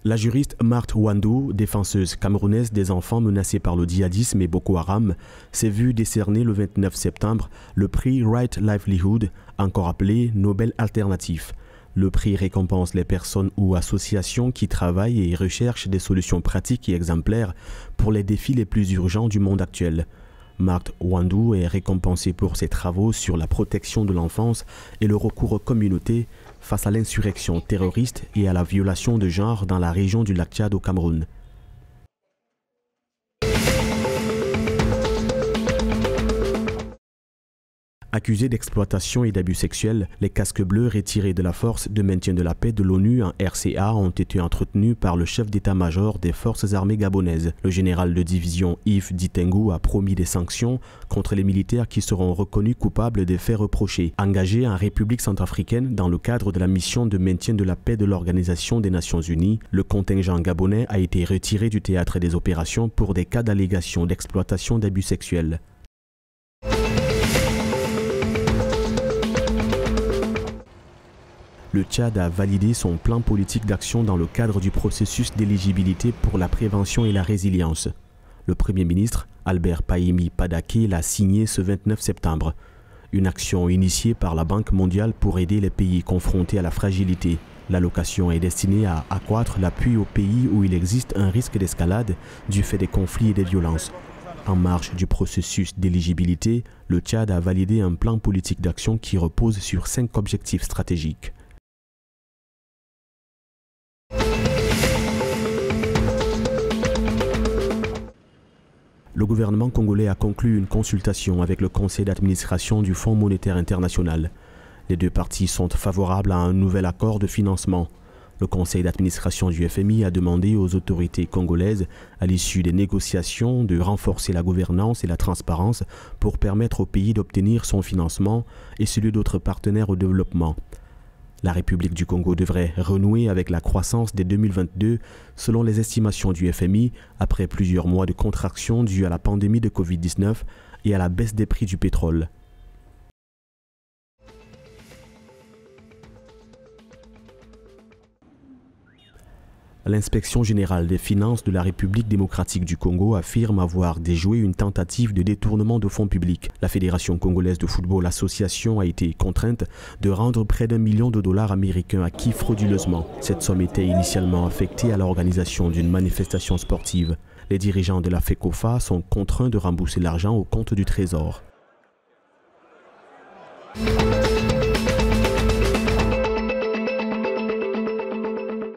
La juriste Marthe Wandou, défenseuse camerounaise des enfants menacés par le djihadisme et Boko Haram, s'est vue décerner le 29 septembre le prix Right Livelihood, encore appelé Nobel Alternatif. Le prix récompense les personnes ou associations qui travaillent et recherchent des solutions pratiques et exemplaires pour les défis les plus urgents du monde actuel. Marthe Wandou est récompensée pour ses travaux sur la protection de l'enfance et le recours aux communautés face à l'insurrection terroriste et à la violation de genre dans la région du lac Tchad au Cameroun. Accusés d'exploitation et d'abus sexuels, les casques bleus retirés de la force de maintien de la paix de l'ONU en RCA ont été entretenus par le chef d'état-major des forces armées gabonaises. Le général de division Yves Ditengu a promis des sanctions contre les militaires qui seront reconnus coupables des faits reprochés. Engagé en République centrafricaine dans le cadre de la mission de maintien de la paix de l'Organisation des Nations Unies, le contingent gabonais a été retiré du théâtre des opérations pour des cas d'allégation d'exploitation d'abus sexuels. Le Tchad a validé son plan politique d'action dans le cadre du processus d'éligibilité pour la prévention et la résilience. Le Premier ministre, Albert Pahimi Padaké, l'a signé ce 29 septembre. Une action initiée par la Banque mondiale pour aider les pays confrontés à la fragilité. L'allocation est destinée à accroître l'appui aux pays où il existe un risque d'escalade du fait des conflits et des violences. En marge du processus d'éligibilité, le Tchad a validé un plan politique d'action qui repose sur 5 objectifs stratégiques. Le gouvernement congolais a conclu une consultation avec le conseil d'administration du Fonds monétaire international. Les deux parties sont favorables à un nouvel accord de financement. Le conseil d'administration du FMI a demandé aux autorités congolaises, à l'issue des négociations, de renforcer la gouvernance et la transparence pour permettre au pays d'obtenir son financement et celui d'autres partenaires au développement. La République du Congo devrait renouer avec la croissance dès 2022, selon les estimations du FMI, après plusieurs mois de contraction due à la pandémie de Covid-19 et à la baisse des prix du pétrole. L'inspection générale des finances de la République démocratique du Congo affirme avoir déjoué une tentative de détournement de fonds publics. La Fédération congolaise de football association a été contrainte de rendre près d'1 million de dollars américains acquis frauduleusement. Cette somme était initialement affectée à l'organisation d'une manifestation sportive. Les dirigeants de la FECOFA sont contraints de rembourser l'argent au compte du Trésor.